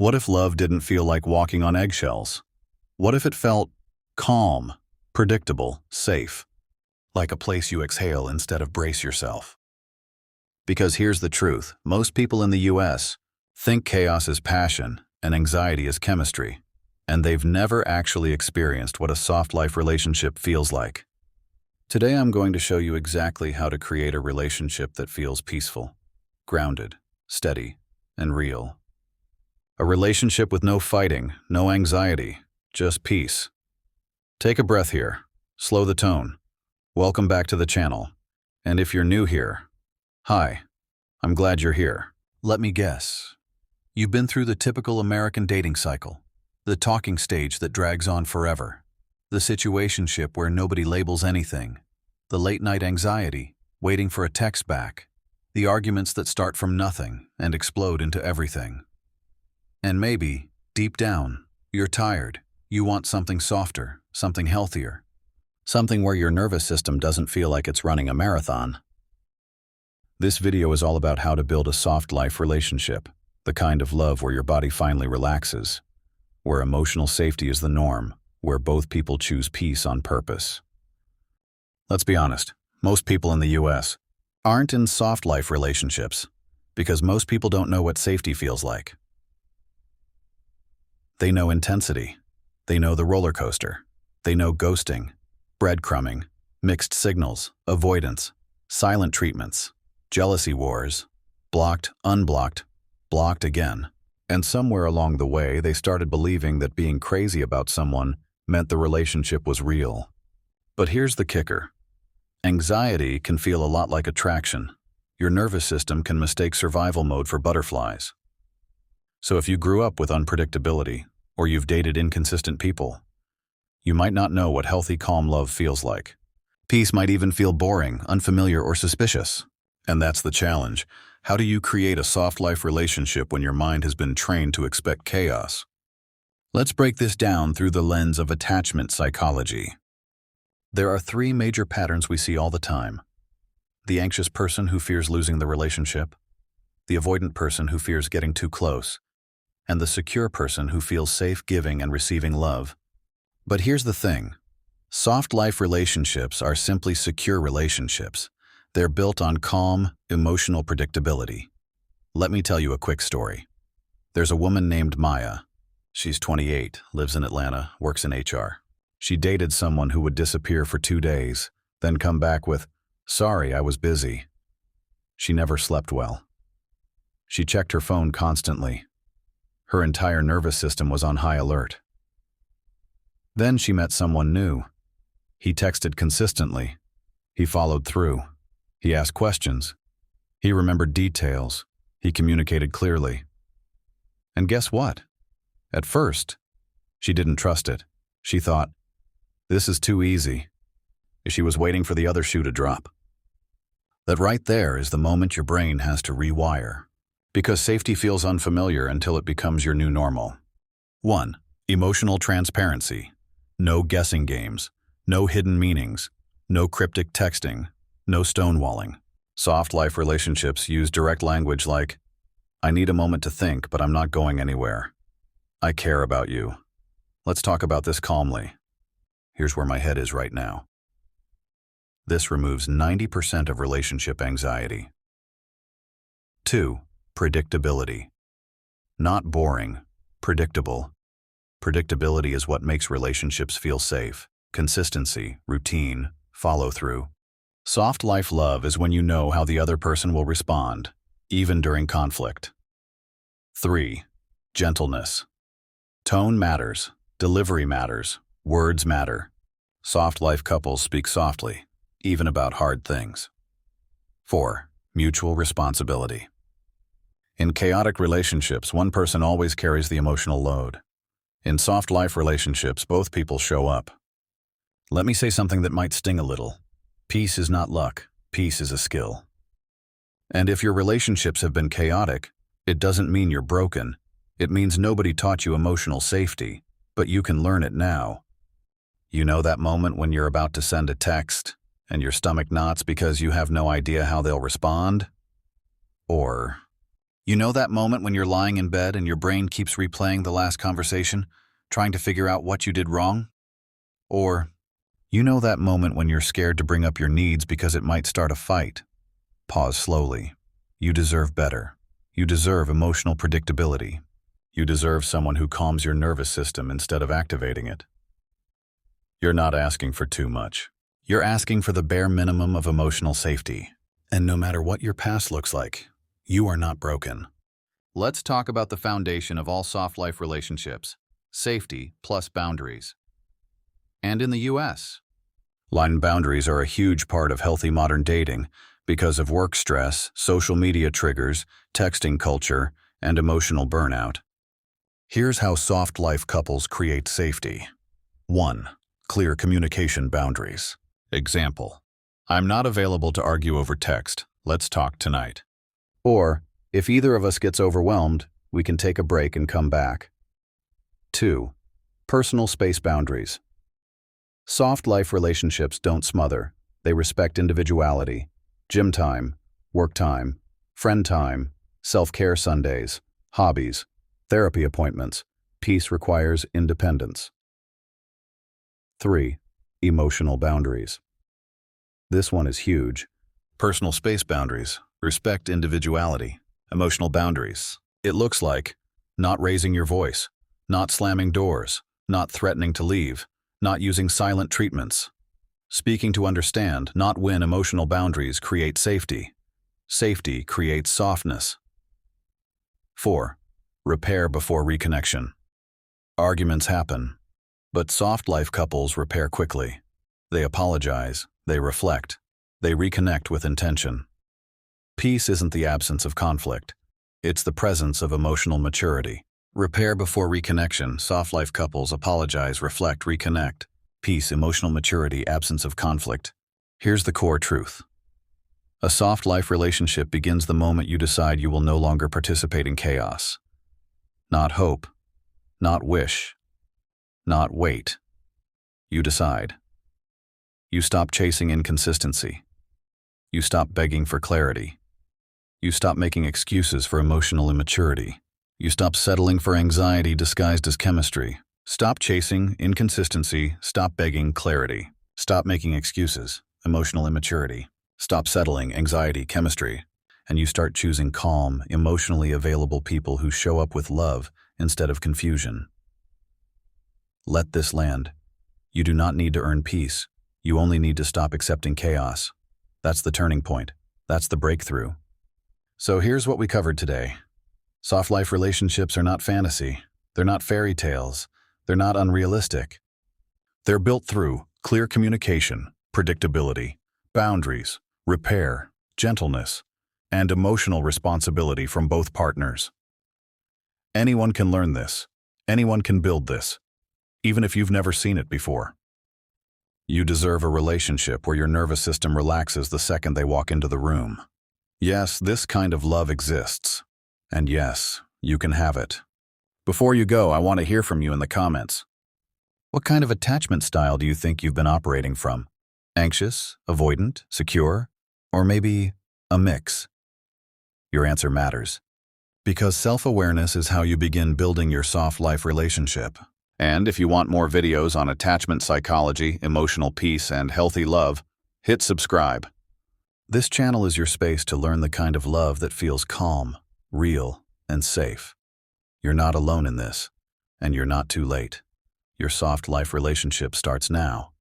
What if love didn't feel like walking on eggshells? What if it felt calm, predictable, safe, like a place you exhale instead of brace yourself? Because here's the truth, most people in the US think chaos is passion and anxiety is chemistry, and they've never actually experienced what a soft life relationship feels like. Today I'm going to show you exactly how to create a relationship that feels peaceful, grounded, steady, and real. A relationship with no fighting, no anxiety, just peace. Take a breath here, slow the tone. Welcome back to the channel. And if you're new here, hi, I'm glad you're here. Let me guess. You've been through the typical American dating cycle, the talking stage that drags on forever, the situationship where nobody labels anything, the late-night anxiety, waiting for a text back, the arguments that start from nothing and explode into everything. And maybe, deep down, you're tired. You want something softer, something healthier, something where your nervous system doesn't feel like it's running a marathon. This video is all about how to build a soft life relationship, the kind of love where your body finally relaxes, where emotional safety is the norm, where both people choose peace on purpose. Let's be honest, most people in the US aren't in soft life relationships because most people don't know what safety feels like. They know intensity. They know the roller coaster. They know ghosting, breadcrumbing, mixed signals, avoidance, silent treatments, jealousy wars, blocked, unblocked, blocked again. And somewhere along the way, they started believing that being crazy about someone meant the relationship was real. But here's the kicker. Anxiety can feel a lot like attraction. Your nervous system can mistake survival mode for butterflies. So if you grew up with unpredictability, or you've dated inconsistent people, you might not know what healthy, calm love feels like. Peace might even feel boring, unfamiliar, or suspicious. And that's the challenge. How do you create a soft life relationship when your mind has been trained to expect chaos? Let's break this down through the lens of attachment psychology. There are three major patterns we see all the time. The anxious person who fears losing the relationship, the avoidant person who fears getting too close, and the secure person who feels safe giving and receiving love. But here's the thing. Soft life relationships are simply secure relationships. They're built on calm, emotional predictability. Let me tell you a quick story. There's a woman named Maya. She's 28, lives in Atlanta, works in HR. She dated someone who would disappear for 2 days, then come back with, "Sorry, I was busy." She never slept well. She checked her phone constantly. Her entire nervous system was on high alert. Then she met someone new. He texted consistently. He followed through. He asked questions. He remembered details. He communicated clearly. And guess what? At first, she didn't trust it. She thought, this is too easy. She was waiting for the other shoe to drop. That right there is the moment your brain has to rewire. Because safety feels unfamiliar until it becomes your new normal. 1. Emotional transparency. No guessing games. No hidden meanings. No cryptic texting. No stonewalling. Soft life relationships use direct language like, "I need a moment to think, but I'm not going anywhere. I care about you. Let's talk about this calmly. Here's where my head is right now." This removes 90% of relationship anxiety. 2. Predictability. Not boring, predictable. Predictability is what makes relationships feel safe. Consistency, routine, follow-through. Soft life love is when you know how the other person will respond, even during conflict. 3. Gentleness. Tone matters, delivery matters, words matter. Soft life couples speak softly, even about hard things. 4. Mutual responsibility. In chaotic relationships, one person always carries the emotional load. In soft life relationships, both people show up. Let me say something that might sting a little. Peace is not luck. Peace is a skill. And if your relationships have been chaotic, it doesn't mean you're broken. It means nobody taught you emotional safety, but you can learn it now. You know that moment when you're about to send a text and your stomach knots because you have no idea how they'll respond? Or You know that moment when you're lying in bed and your brain keeps replaying the last conversation, trying to figure out what you did wrong? Or, you know that moment when you're scared to bring up your needs because it might start a fight? Pause slowly. You deserve better. You deserve emotional predictability. You deserve someone who calms your nervous system instead of activating it. You're not asking for too much. You're asking for the bare minimum of emotional safety. And no matter what your past looks like, you are not broken. Let's talk about the foundation of all soft life relationships: safety plus boundaries. And in the US, line boundaries are a huge part of healthy modern dating because of work stress, social media triggers, texting culture, and emotional burnout. Here's how soft life couples create safety. 1. Clear communication boundaries. Example: I'm not available to argue over text. Let's talk tonight. Or, if either of us gets overwhelmed, we can take a break and come back. 2. Personal space boundaries. Soft life relationships don't smother. They respect individuality. Gym time, work time, friend time, self-care Sundays, hobbies, therapy appointments. Peace requires independence. 3. Emotional boundaries. This one is huge. Personal space boundaries. Respect individuality. Emotional boundaries. It looks like not raising your voice, not slamming doors, not threatening to leave, not using silent treatments. Speaking to understand, not win. Emotional boundaries create safety. Safety creates softness. 4. Repair before reconnection. Arguments happen, but soft life couples repair quickly. They apologize, they reflect, they reconnect with intention. Peace isn't the absence of conflict. It's the presence of emotional maturity. Repair before reconnection. Soft life couples apologize, reflect, reconnect. Peace, emotional maturity, absence of conflict. Here's the core truth. A soft life relationship begins the moment you decide you will no longer participate in chaos. Not hope, not wish, not wait. You decide. You stop chasing inconsistency. You stop begging for clarity. You stop making excuses for emotional immaturity. You stop settling for anxiety disguised as chemistry. Stop chasing inconsistency. Stop begging clarity. Stop making excuses, emotional immaturity. Stop settling anxiety, chemistry. And you start choosing calm, emotionally available people who show up with love instead of confusion. Let this land. You do not need to earn peace. You only need to stop accepting chaos. That's the turning point. That's the breakthrough. So here's what we covered today. Soft life relationships are not fantasy. They're not fairy tales. They're not unrealistic. They're built through clear communication, predictability, boundaries, repair, gentleness, and emotional responsibility from both partners. Anyone can learn this. Anyone can build this, even if you've never seen it before. You deserve a relationship where your nervous system relaxes the second they walk into the room. Yes, this kind of love exists. And yes, you can have it. Before you go, I want to hear from you in the comments. What kind of attachment style do you think you've been operating from? Anxious, avoidant, secure, or maybe a mix? Your answer matters. Because self-awareness is how you begin building your soft life relationship. And if you want more videos on attachment psychology, emotional peace, and healthy love, hit subscribe. This channel is your space to learn the kind of love that feels calm, real, and safe. You're not alone in this, and you're not too late. Your soft life relationship starts now.